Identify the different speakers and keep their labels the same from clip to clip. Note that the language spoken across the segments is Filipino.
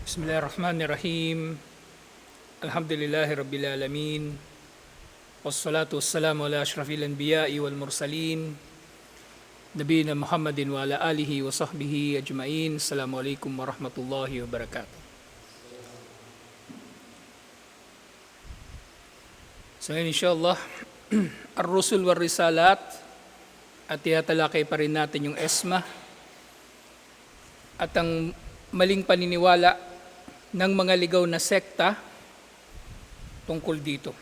Speaker 1: Bismillahirrahmanirrahim. Alhamdulillahi Rabbil Alamin. Wassalatu wassalamu ala ashrafil anbiya'i wal mursalin. Nabiyina Muhammadin wa ala alihi wa sahbihi ajma'in. Assalamualaikum warahmatullahi wabarakatuh. So ngayon insyaAllah, Ar-Rusul wal Risalat, at tinatalakay pa rin natin yung ESMA at ang maling paniniwala ng mga ligaw na sekta tungkol dito.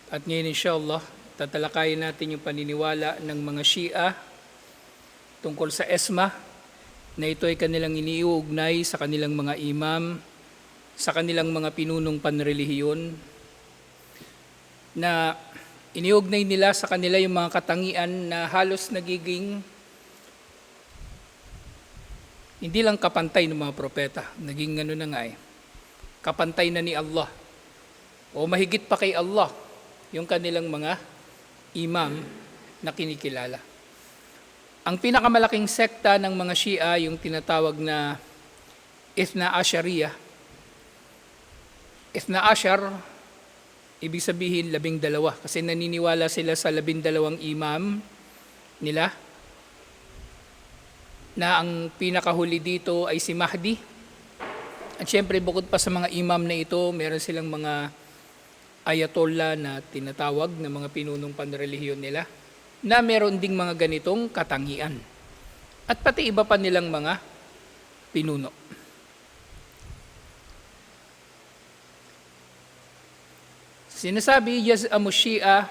Speaker 1: At ngayon insyaAllah, tatalakayin natin yung paniniwala ng mga Shia tungkol sa ESMA na ito ay kanilang iniuugnay sa kanilang mga imam, sa kanilang mga pinunong panrelihiyon, na iniugnay nila sa kanila yung mga katangian na halos nagiging hindi lang kapantay ng mga propeta, naging ano na nga kapantay na ni Allah, o mahigit pa kay Allah, yung kanilang mga imam na kinikilala. Ang pinakamalaking sekta ng mga Shia, yung tinatawag na Ithna Ashariya. Ithna Ashar, ibig sabihin 12, kasi naniniwala sila sa 12 imam nila, na ang pinakahuli dito ay si Mahdi. At syempre bukod pa sa mga imam na ito, meron silang mga ayatollah na tinatawag na mga pinunong panrelihiyon nila, na meron ding mga ganitong katangian. At pati iba pa nilang mga pinuno. Sinasabi, yaz'amu Shia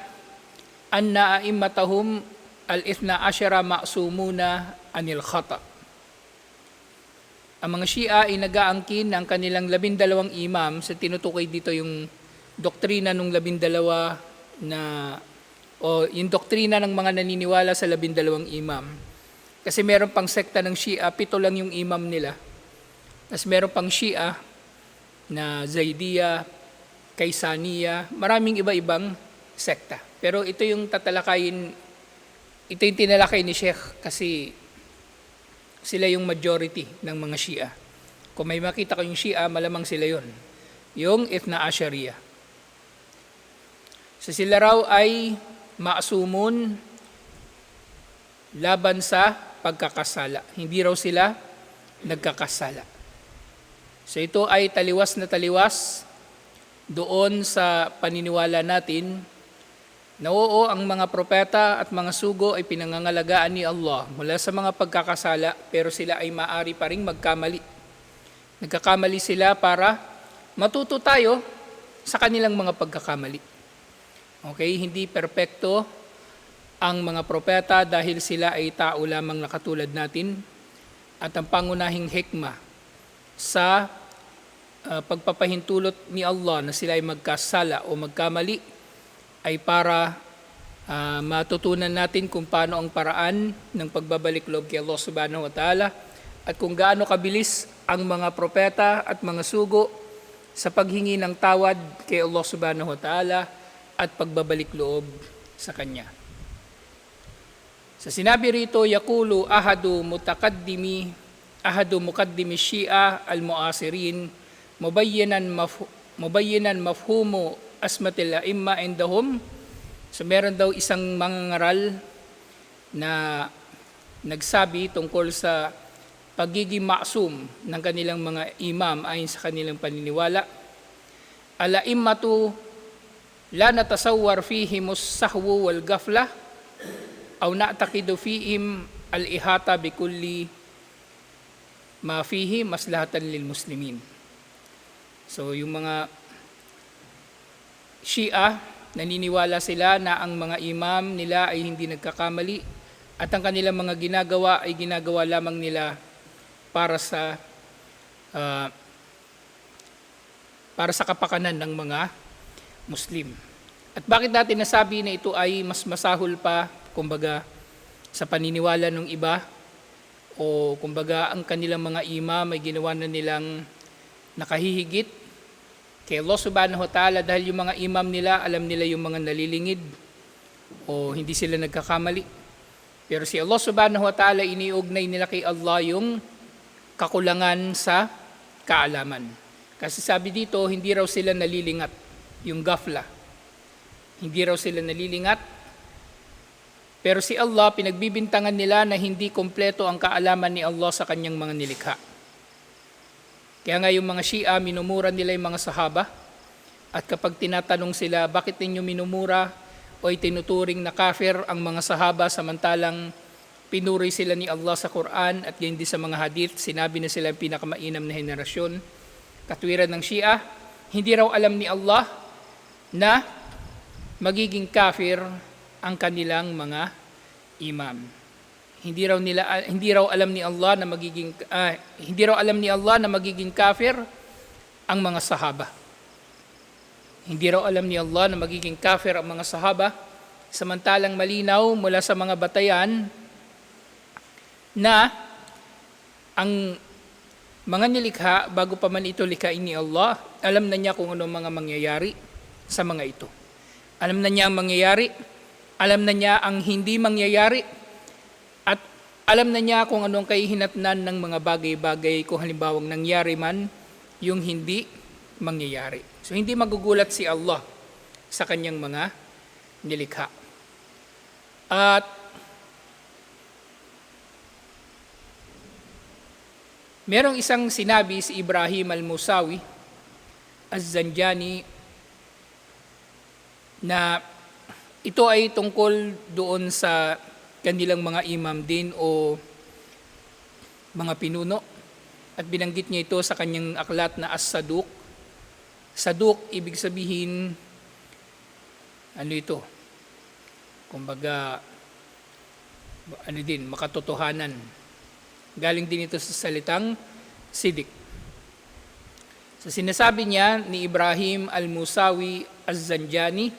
Speaker 1: anna a'immatahum al-ithna ashara ma'sumuna anil khata. Ang mga Shia ay nag-aangkin ng kanilang 12 imam, sa tinutukoy dito yung doktrina ng 12 na, o yung doktrina ng mga naniniwala sa 12 imam. Kasi meron pang sekta ng Shia, 7 lang yung imam nila. Tapos meron pang Shia na Zaidiya, Kaysaniya, maraming iba-ibang sekta. Pero ito yung tatalakayin, ito yung tinalakay ni Sheikh kasi sila yung majority ng mga Shia. Kung may makita ko yung Shia, malamang sila yon, yung Ithna Ashariya. So sila raw ay ma'sumun laban sa pagkakasala. Hindi raw sila nagkakasala. So ito ay taliwas na taliwas doon sa paniniwala natin na oo, ang mga propeta at mga sugo ay pinangangalagaan ni Allah mula sa mga pagkakasala, pero sila ay maaari pa ring magkamali. Nagkakamali sila para matuto tayo sa kanilang mga pagkakamali. Okay, hindi perpekto ang mga propeta dahil sila ay tao lamang na katulad natin, at ang pangunahing hikmah sa pagpapahintulot ni Allah na sila ay magkasala o magkamali ay para matutunan natin kung paano ang paraan ng pagbabalik loob kay Allah subhanahu wa ta'ala, at kung gaano kabilis ang mga propeta at mga sugo sa paghingi ng tawad kay Allah subhanahu wa ta'ala at pagbabalik loob sa Kanya. Sa sinabi rito, yaqulu ahadu muqaddimi Shia al-mu'asirin mubayyinan mafhumu asmatil a'imma indahum. So meron daw isang mangangaral na nagsabi tungkol sa pagiging ma'sum ng kanilang mga imam ayon sa kanilang paniniwala. Al-a'immatu la natasawwar fihim as-sahwu wal ghafla aw na'taqidu fihim al-ihata bikulli ma fihi maslahatan lil muslimin. So yung mga Shia, naniniwala sila na ang mga imam nila ay hindi nagkakamali at ang kanilang mga ginagawa ay ginagawa lamang nila para sa kapakanan ng mga Muslim. At bakit natin nasabi na ito ay mas masahol pa, kumbaga, sa paniniwala ng iba, o kumbaga ang kanilang mga imam ay ginawa na nilang nakahihigit kay Allah subhanahu wa ta'ala, dahil yung mga imam nila, alam nila yung mga nalilingid o hindi sila nagkakamali. Pero si Allah subhanahu wa ta'ala, iniugnay nila kay Allah yung kakulangan sa kaalaman. Kasi sabi dito, hindi raw sila nalilingat, yung gafla. Hindi raw sila nalilingat. Pero si Allah, pinagbibintangan nila na hindi kompleto ang kaalaman ni Allah sa kanyang mga nilikha. Kaya nga yung mga Shia, minumura nila yung mga sahaba. At kapag tinatanong sila, bakit ninyo minumura o itinuturing na kafir ang mga sahaba samantalang pinuri sila ni Allah sa Quran at hindi sa mga hadith, sinabi na sila ang pinakamainam na henerasyon. Katwiran ng Shia, hindi raw alam ni Allah na magiging kafir ang kanilang mga imam. Hindi raw alam ni Allah na magiging kafir ang mga sahaba. Hindi raw alam ni Allah na magiging kafir ang mga sahaba, samantalang malinaw mula sa mga batayan na ang mga nilikha, bago pa man ito likhain ni Allah, alam na niya kung ano mga mangyayari sa mga ito. Alam na niya ang mangyayari, alam na niya ang hindi mangyayari, at alam na niya kung anong kahihinatnan ng mga bagay-bagay kung halimbawang nangyari man yung hindi mangyayari. So hindi magugulat si Allah sa kanyang mga nilikha. At merong isang sinabi si Ibrahim al-Musawi, Az-Zanjani, na ito ay tungkol doon sa kanilang mga imam din o mga pinuno. At binanggit niya ito sa kanyang aklat na As-Saduq. Saduq, ibig sabihin, ano ito? Kumbaga, makatotohanan. Galing din ito sa salitang sidik. So sinasabi niya ni Ibrahim al-Musawi az-Zanjani,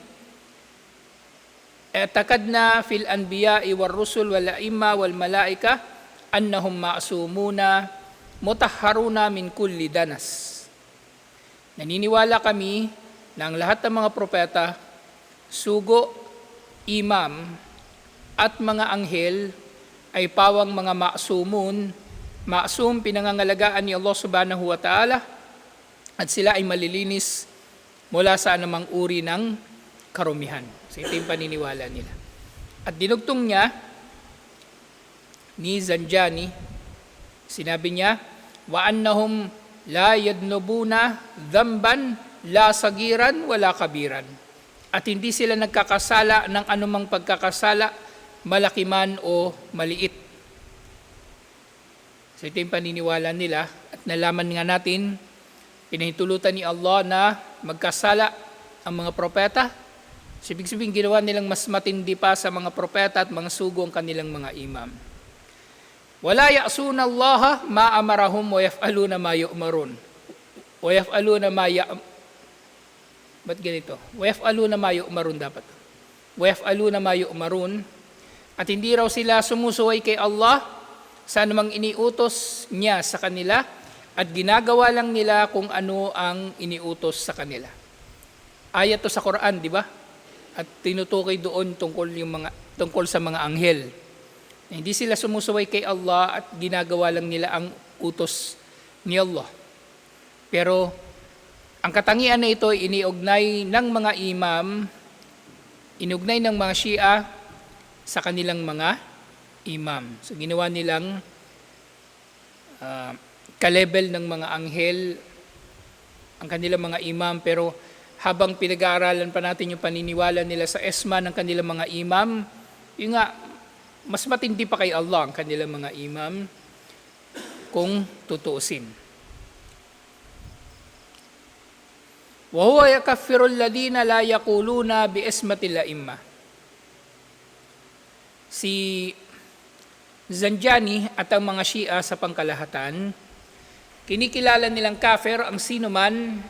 Speaker 1: "Etakadna fil anbiya'i war rusul wal a'imma wal malaika annahum ma'sumuna mutahharuna min kulli danas." Naniniwala kami na ang lahat ng mga propeta, sugo, imam, at mga anghel ay pawang mga ma'sumun. Ma'sum, pinangangalagaan ni Allah subhanahu wa ta'ala, at sila ay malilinis mula sa anumang uri ng karumihan. So ito yung paniniwala nila. At dinugtong niya ni Zanjani, sinabi niya, wa annahum la yadnubuna dhanban la sagiran wala kabiran. At hindi sila nagkakasala ng anumang pagkakasala, malaki man o maliit. So ito yung paniniwala nila, at nalaman nga natin, pinahintulutan ni Allah na magkasala ang mga propeta. So ibig sabihin, ginawa nilang mas matindi pa sa mga propeta at mga sugo ang kanilang mga imam. Wala ya'suna Allah ma amarahum wa yaf'aluna ma yu'marun. Wa yaf'aluna ma Ba't ganito? Wa yaf'aluna ma yu'marun dapat. Wa yaf'aluna ma yu'marun. At hindi raw sila sumusuway kay Allah sa anumang iniutos niya sa kanila, at ginagawa lang nila kung ano ang iniutos sa kanila. Ayat to sa Quran, di ba? At tinutukoy doon tungkol sa mga anghel. Hindi sila sumusuway kay Allah at ginagawa lang nila ang utos ni Allah. Pero ang katangian na ito ay iniugnay ng mga imam, inugnay ng mga Shia sa kanilang mga imam. So ginawa nilang ka-level ng mga anghel ang kanilang mga imam, pero habang pinag-aaralan pa natin yung paniniwala nila sa esma ng kanilang mga imam, yun nga, mas matindi pa kay Allah ang kanilang mga imam kung tutuusin. Wa huwa yakaffiru alladhina la yaquluna bi ismatil a'imma. Si Zanjani at ang mga Shia sa pangkalahatan, kinikilala nilang kafir ang sino man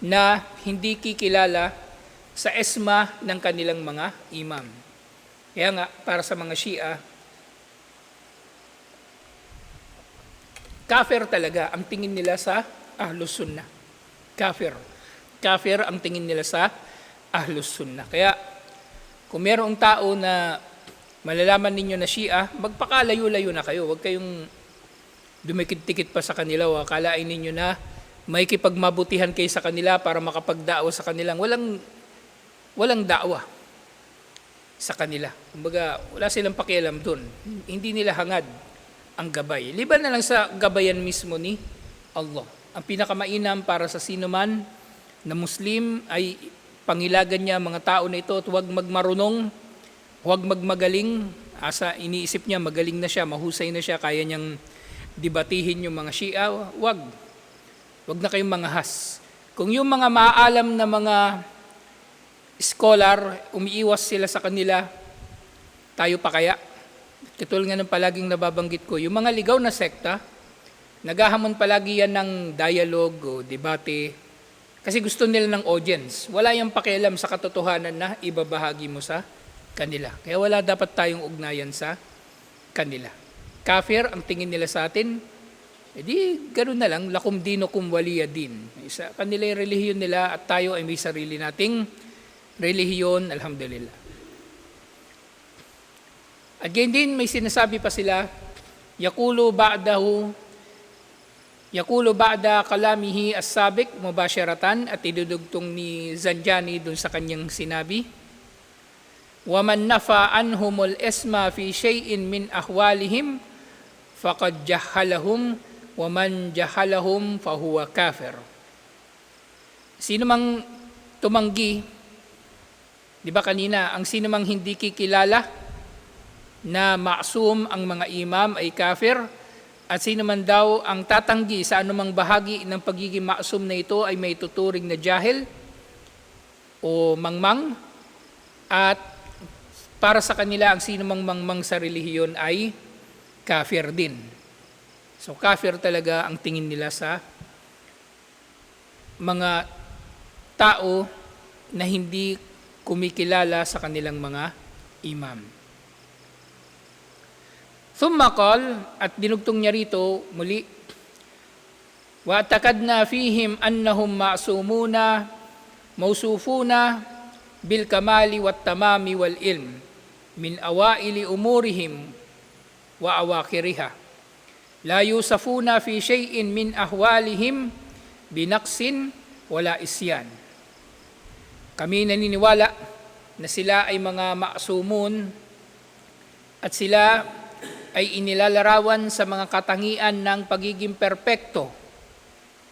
Speaker 1: na hindi kikilala sa esma ng kanilang mga imam. Kaya nga, para sa mga Shia, kafir talaga ang tingin nila sa Ahlus Sunnah. Kafir. Kafir ang tingin nila sa Ahlus Sunnah. Kaya, kung mayroong tao na malalaman ninyo na Shia, magpakalayo-layo na kayo. Huwag kayong dumikit-tikit pa sa kanila o akalain ninyo na may kipagmabutihan kayo sa kanila para makapagdaawa sa kanilang walang daawa sa kanila. Kumbaga, wala silang pakialam doon. Hindi nila hangad ang gabay. Liban na lang sa gabayan mismo ni Allah. Ang pinakamainam para sa sino man na Muslim ay pangilagan niya mga tao na ito at huwag magmarunong, huwag magmagaling. Asa iniisip niya, magaling na siya, mahusay na siya, kaya niyang debatihin yung mga Shia. Huwag na kayong manghas. Kung yung mga maaalam na mga scholar, umiiwas sila sa kanila, tayo pa kaya? Katulad nga ng palaging nababanggit ko, yung mga ligaw na sekta, naghahamon palagi yan ng dialogue o debate, kasi gusto nila ng audience. Wala yung pakialam sa katotohanan na ibabahagi mo sa kanila. Kaya wala dapat tayong ugnayan sa kanila. Kafir ang tingin nila sa atin, edi ganoon na lang, lakum dinukum waliya din. Isa kanila yung relihiyon nila at tayo ay may sarili nating relihiyon, alhamdulillah. At ganyan din may sinasabi pa sila, yaqulu ba'da kalamihi as-sabiq mubasharatan, at idudugtong ni Zanjani dun sa kanyang sinabi, wa man nafa anhumul isma fi shay'in min ahwalihim faqad jahalahum wa man jahalahum fahuwa kafir. Sino mang tumanggi, di ba kanina, ang sino mang hindi kikilala na maasum ang mga imam ay kafir, at sino man daw ang tatanggi sa anumang bahagi ng pagiging maasum na ito ay may tuturing na jahil o mangmang, at para sa kanila ang sino mang mangmang sa relihiyon ay kafir din. So kafir talaga ang tingin nila sa mga tao na hindi kumikilala sa kanilang mga imam. Thumma qal, at dinugtong niya rito muli, wa takadna fihim annahum ma'sumuna mawsufuna bil kamali wat tamami wal ilm min awaili umurihim wa awakiriha la yusafuna fi shay'in min ahwalihim binaqsin wala isyan. Kami naniniwala na sila ay mga ma'sumun at sila ay inilalarawan sa mga katangian ng pagiging perpekto,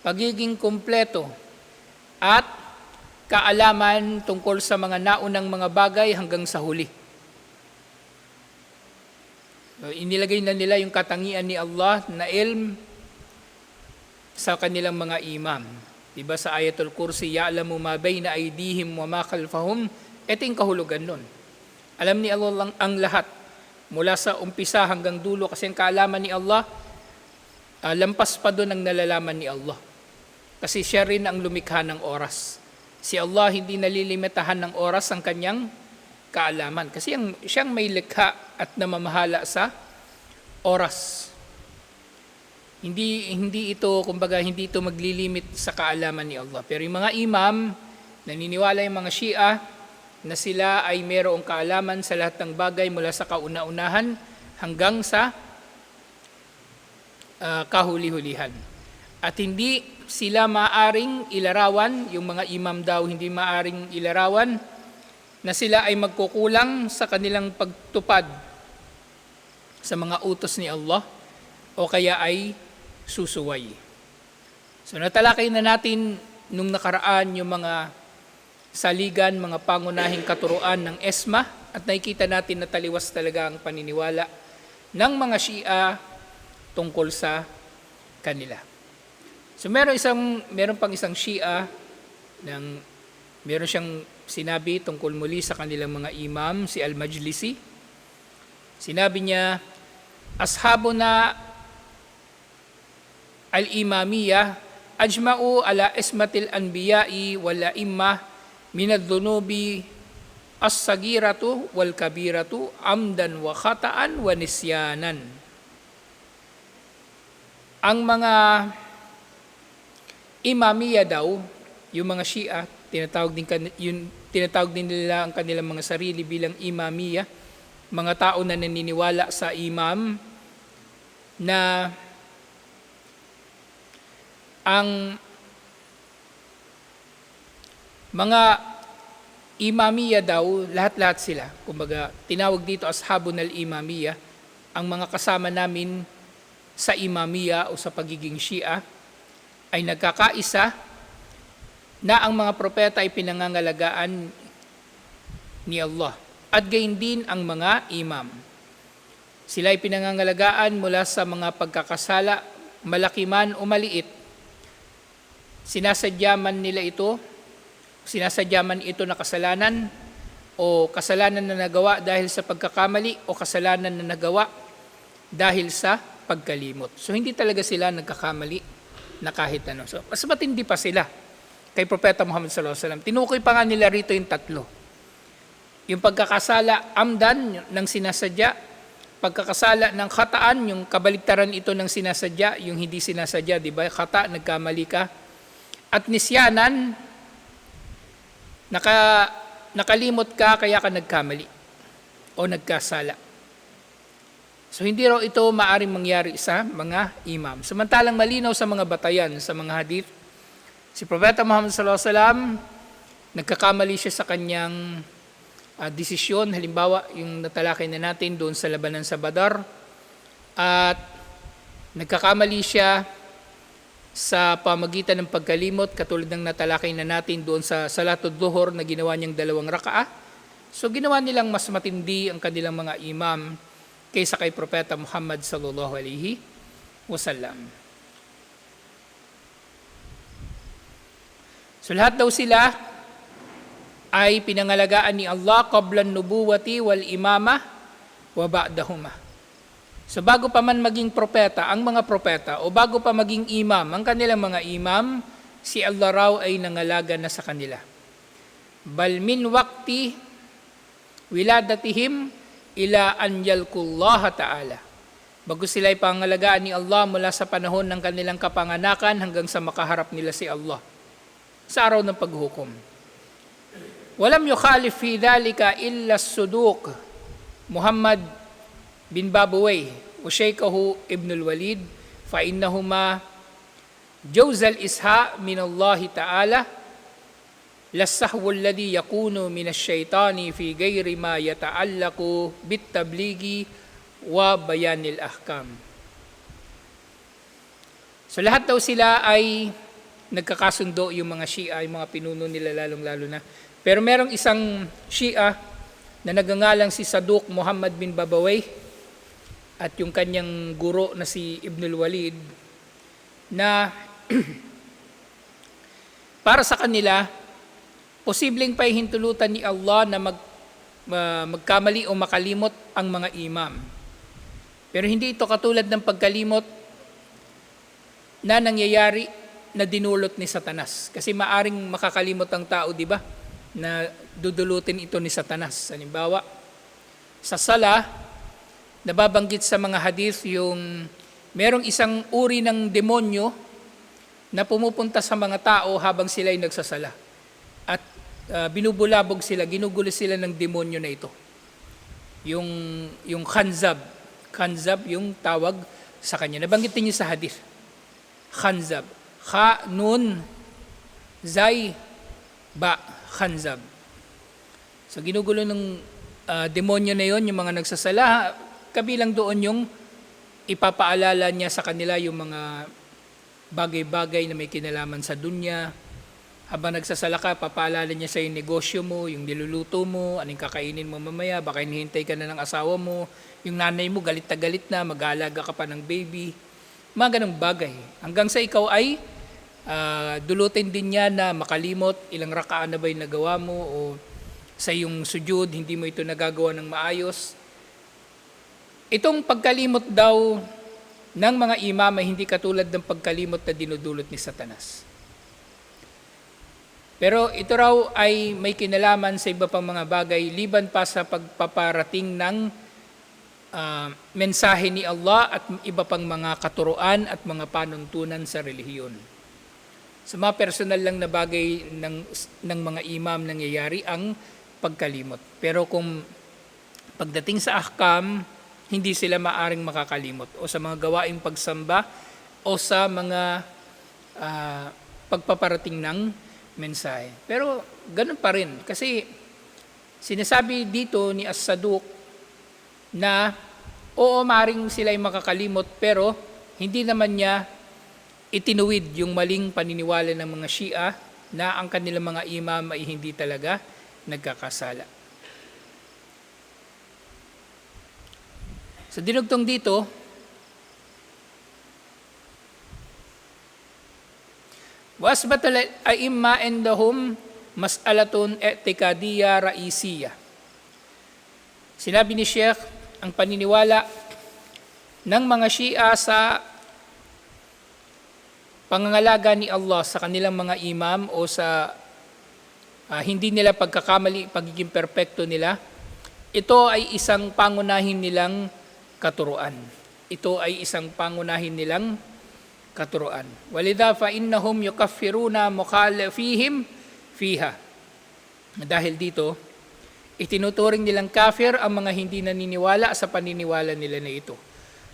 Speaker 1: pagiging kumpleto, at kaalaman tungkol sa mga naunang mga bagay hanggang sa huli. So, inilagay na nila yung katangian ni Allah na ilm sa kanilang mga imam. Diba sa Ayatul Kursi, ya'lamu ma bayna aydihim wa ma khalfahum, ito yung kahulugan nun. Alam ni Allah lang ang lahat, mula sa umpisa hanggang dulo, kasi ang kaalaman ni Allah, lampas pa doon ang nalalaman ni Allah. Kasi siya rin ang lumikha ng oras. Si Allah hindi nalilimitahan ng oras ang kanyang kaalaman. Kasi siyang may likha at namamahala sa oras. Hindi ito, kumbaga, hindi ito maglilimit sa kaalaman ni Allah. Pero yung mga imam, naniniwala yung mga Shia, na sila ay mayroong kaalaman sa lahat ng bagay mula sa kauna-unahan hanggang sa kahuli-hulihan. At hindi sila maaring ilarawan, yung mga imam daw hindi maaring ilarawan, na sila ay magkukulang sa kanilang pagtupad sa mga utos ni Allah o kaya ay susuway. So natalakay na natin nung nakaraan yung mga saligan, mga pangunahing katuruan ng ESMA, at nakikita natin na taliwas talaga ang paniniwala ng mga Shia tungkol sa kanila. So meron pang isang Shia meron siyang sinabi tungkol muli sa kanilang mga imam, si Al-Majlisi. Sinabi niya, ashabuna al-imamiyah ajma'u ala ismatil anbiya'i wal a'immah minadh-dhunubi as-sagiratu wal kabiratu amdan wa khata'an wa nisyanan. Ang mga imamiya daw, yung mga Shia, tinatawag din nila ang kanilang mga sarili bilang imamiya, mga tao na naniniwala sa imam na Ang mga imamiya daw, lahat-lahat sila, kumbaga tinawag dito ashabun al-imamiya, ang mga kasama namin sa imamiya o sa pagiging Shia ay nagkakaisa na ang mga propeta ay pinangangalagaan ni Allah at gayon din ang mga imam. Sila ay pinangangalagaan mula sa mga pagkakasala, malaki man o maliit. Sinasadya man ito na kasalanan o kasalanan na nagawa dahil sa pagkakamali o kasalanan na nagawa dahil sa pagkalimot. So hindi talaga sila nagkakamali na kahit ano. So mas matindi pa sila kay Propeta Muhammad sallallahu alaihi wasallam. Tinukoy pa nga nila rito yung tatlo. Yung pagkakasala amdan ng sinasadya, pagkakasala ng khataan, yung kabaligtaran ito ng sinasadya, yung hindi sinasadya, di ba? Khata, nagkamali ka. At nisyanan, nakalimot ka kaya ka nagkamali o nagkasala. So hindi raw ito maaring mangyari sa mga imam. Samantalang malinaw sa mga batayan, sa mga hadith, si Propeta Muhammad sallallahu alaihi wasallam nagkakamali siya sa kanyang desisyon. Halimbawa, yung natalakay na natin doon sa labanan sa Badar, at nagkakamali siya sa pamagitan ng pagkalimot, katulad ng natalakay na natin doon sa Salatul Dhuhr na ginawa niyang 2 rakaah. So ginawa nilang mas matindi ang kanilang mga imam kaysa kay Propeta Muhammad sallallahu alaihi wasallam. So lahat daw sila ay pinangalagaan ni Allah qabla nubuwati wal imama wa ba'dahuma. So bago pa man maging propeta, ang mga propeta, o bago pa maging imam, ang kanilang mga imam, si Allah raw ay nangalaga na sa kanila. Bal min waqti wiladatihim ila an yalqullaha ta'ala. Bago sila ay pangalagaan ni Allah mula sa panahon ng kanilang kapanganakan hanggang sa makaharap nila si Allah sa araw ng paghukom. Walam yukhalif fi dhalika illa as-suduq Muhammad bin Babawayh wa Shaykhahu Ibn al-Walid fa innahuma jawzal isha min Allah ta'ala lasahwu alladhi yakunu min asy-syaitani fi ghairi ma yata'allaqu bit-tablighi wa bayanil ahkam. So lahat daw sila ay nagkakasundo, yung mga Shia, yung mga pinuno nila lalong-lalo na. Pero merong isang Shia na nagangalang si Saduq Muhammad bin Babawayh at yung kanyang guro na si Ibn al-Walid na para sa kanila, posibleng pahihintulutan ni Allah na magkamali o makalimot ang mga imam. Pero hindi ito katulad ng pagkalimot na nangyayari na dinulot ni Satanas. Kasi maaring makakalimot ang tao, di ba? Na dudulutin ito ni Satanas. Halimbawa, sa sala, nababanggit sa mga hadith yung merong isang uri ng demonyo na pumupunta sa mga tao habang sila ay nagsasala. At binubulabog sila, ginugulo sila ng demonyo na ito. Yung khanzab. Khanzab yung tawag sa kanya. Nabanggit niyo sa hadith. Khanzab. Kha, nun, zay, ba, khanzab. So ginugulo ng demonyo na yon yung mga nagsasala, kabilang doon yung ipapaalala niya sa kanila yung mga bagay-bagay na may kinalaman sa dunya. Habang nagsasala ka, papaalala niya sa yung negosyo mo, yung niluluto mo, anong kakainin mo mamaya, baka hinihintay ka na ng asawa mo, yung nanay mo galit na galit na, mag-aalaga ka pa ng baby. Mga ganong bagay. Hanggang sa ikaw ay dulutin din niya na makalimot, ilang rakaan na ba yung nagawa mo, o sa yung sujud, hindi mo ito nagagawa ng maayos. Itong pagkalimot daw ng mga imam ay hindi katulad ng pagkalimot na dinudulot ni Satanas. Pero ito raw ay may kinalaman sa iba pang mga bagay, liban pa sa pagpaparating ng mensahe ni Allah at iba pang mga katuruan at mga panuntunan sa relihiyon. Sa mga personal lang na bagay ng mga imam nangyayari ang pagkalimot. Pero kung pagdating sa ahkam, hindi sila maaring makakalimot. O sa mga gawaing pagsamba, o sa mga pagpaparating ng mensahe. Pero ganun pa rin kasi sinasabi dito ni As-Saduq na oo, maring sila ay makakalimot pero hindi naman niya itinuwid yung maling paniniwala ng mga Shia na ang kanilang mga imam ay hindi talaga nagkakasala. Sa dinugtong dito, wasbat al-a'imma indahum mas'alatun i'tikadiyya ra'isiyya. Sinabi ni Sheikh, ang paniniwala ng mga Shia sa pangangalaga ni Allah sa kanilang mga imam o sa hindi nila pagkakamali, pagiging perpekto nila, ito ay isang pangunahin nilang katuruan. Ito ay isang pangunahin nilang katuruan. Walidha fa innahum yukaffiruna mukhalifihim fiha. Dahil dito, itinuturing nilang kafir ang mga hindi naniniwala sa paniniwala nila na ito.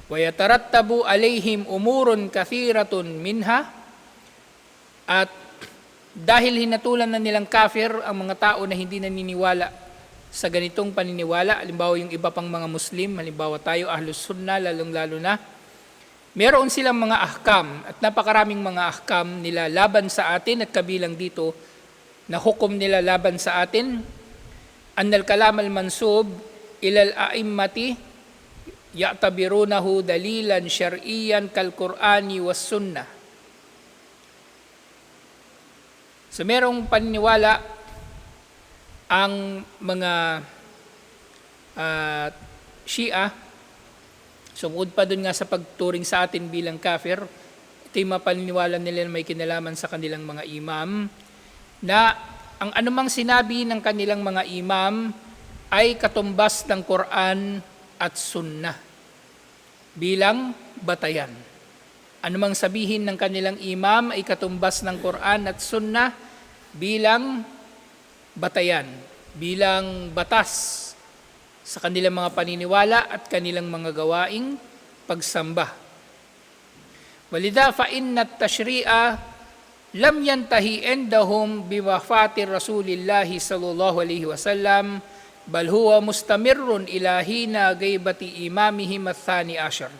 Speaker 1: Wa yatarattabu alaihim umurun kathiratun minha, at dahil hinatulan na nilang kafir ang mga tao na hindi naniniwala sa ganitong paniniwala, halimbawa yung iba pang mga Muslim, halimbawa tayo Ahlus Sunnah, lalong-lalo na, meron silang mga ahkam at napakaraming mga ahkam nila laban sa atin at kabilang dito na hukom nila laban sa atin. Annal kalam al-mansub ilal a'immati ya'tabirunahu dalilan syar'iyan kal-Qur'ani was sunnah. So merong paniniwala ang mga Shia, sumud pa dun nga sa pagturing sa atin bilang kafir, ito yung mapaniniwala nila na may kinalaman sa kanilang mga imam, na ang anumang sinabi ng kanilang mga imam ay katumbas ng Quran at Sunnah bilang batayan. Anumang sabihin ng kanilang imam ay katumbas ng Quran at Sunnah bilang batayan, bilang batas sa kanilang mga paniniwala at kanilang mga gawaing pagsamba. Walidha fa inna at-tashri'a lam yantahi indahum biwafati Rasulillahi sallallahu alaihi wasallam bal huwa mustamirrun ila hina gaibati imamihim ath-thani ashar.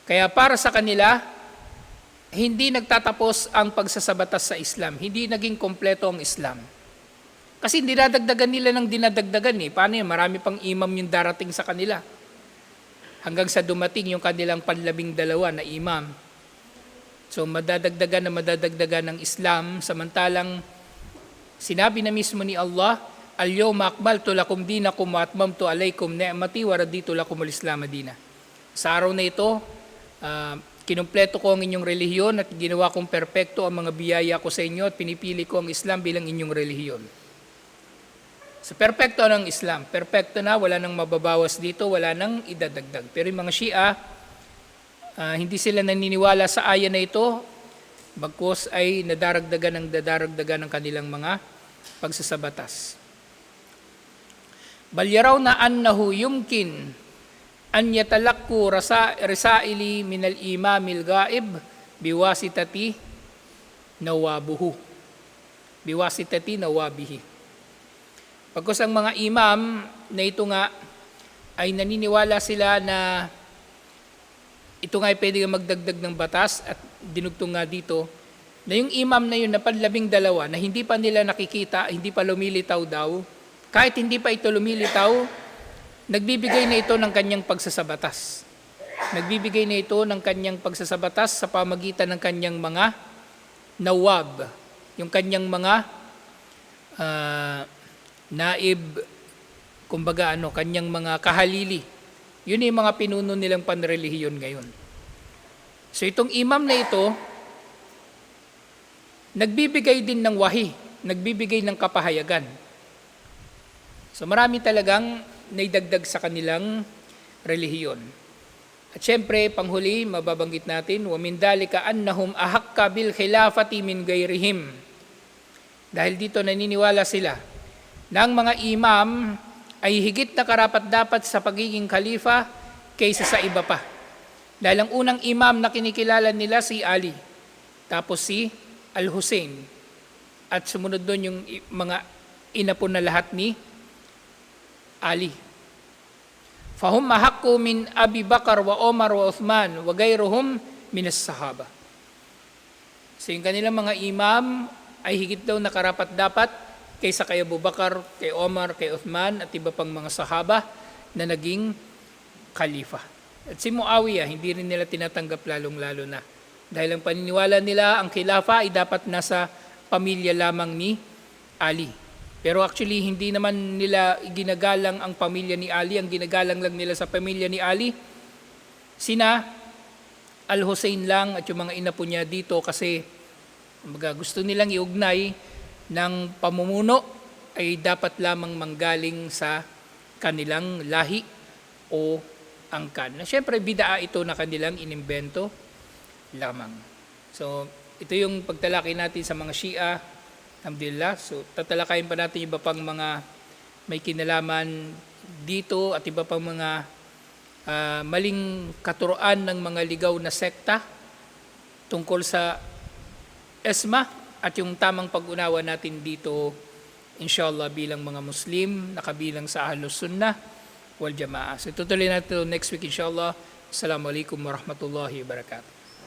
Speaker 1: Kaya para sa kanila, hindi nagtatapos ang pagsasabatas sa Islam. Hindi naging kompleto ang Islam. Kasi dinadagdagan nila ng dinadagdagan eh. Paano yun? Marami pang imam yung darating sa kanila. Hanggang sa dumating yung kanilang 12 na imam. So madadagdagan ng Islam, samantalang sinabi na mismo ni Allah, al-yawma akmaltu lakum dinakum wa atmamtu alaykum ni'mati wa raditu lakum al-Islam madina. Sa araw na ito, kinumpleto ko ang inyong relihiyon at ginawa kong perpekto ang mga biyaya ko sa inyo at pinipili ko ang Islam bilang inyong relihiyon. Sa perpekto ng Islam, perpekto na, wala nang mababawas dito, wala nang idadagdag. Pero yung mga Shia, hindi sila naniniwala sa aya na ito, bagkus ay nadaragdagan ng kanilang mga pagsasabatas. Bal yarawna annahu yumkin an yatalakku risaili min al-imamil ghaib biwasitati nawabihi. Pagkus ang mga imam na ito nga ay naniniwala sila na ito nga ay pwede magdagdag ng batas at dinugtong nga dito na yung imam na yun na 12 na hindi pa nila nakikita, hindi pa lumilitaw daw, kahit hindi pa ito lumilitaw, nagbibigay na ito ng kanyang pagsasabatas. Nagbibigay na ito ng kanyang pagsasabatas sa pamagitan ng kanyang mga nawab, yung kanyang mga naib, kumbaga kanyang mga kahalili. Yun yung mga pinuno nilang panrelihiyon ngayon. So itong imam na ito, nagbibigay din ng wahi, nagbibigay ng kapahayagan. So marami talagang naidagdag sa kanilang relihiyon. At syempre, panghuli, mababanggit natin, wa min dalika annahum ahakka bil khilafati min gairihim. Dahil dito naniniwala sila na ang mga imam ay higit na karapat-dapat sa pagiging khalifa kaysa sa iba pa. Dahil ang unang imam na kinikilala nila si Ali. tapos si Al-Hussein, at sumunod doon yung mga inapo na lahat ni Ali. Fahum ahakku min Abi Bakar wa Omar wa Uthman wa gayruhum minas sahaba. So yung kanilang mga imam ay higit daw na karapat-dapat kaysa kay Abu Bakar, kay Omar, kay Uthman at iba pang mga sahaba na naging khalifa. At si Muawiyah, hindi rin nila tinatanggap lalong-lalo na. Dahil ang paniniwala nila, ang khilafa ay dapat nasa pamilya lamang ni Ali. Pero actually, hindi naman nila ginagalang ang pamilya ni Ali. Ang ginagalang lang nila sa pamilya ni Ali, sina Al-Hussein lang at yung mga inapo niya dito kasi gusto nilang iugnay ng pamumuno ay dapat lamang manggaling sa kanilang lahi o angkan. Na syempre, bidaa ito na kanilang inimbento lamang. So, ito yung pagtalakay natin sa mga Shia. Alhamdulillah. So, tatalakayin pa natin iba pang mga may kinalaman dito at iba pang mga maling katuroan ng mga ligaw na sekta tungkol sa ESMA at yung tamang pag-unawa natin dito, inshallah, bilang mga Muslim, nakabilang sa Ahlus Sunnah wal Jamaah. So, tutuloy natin next week, inshallah. Assalamualaikum warahmatullahi wabarakatuh.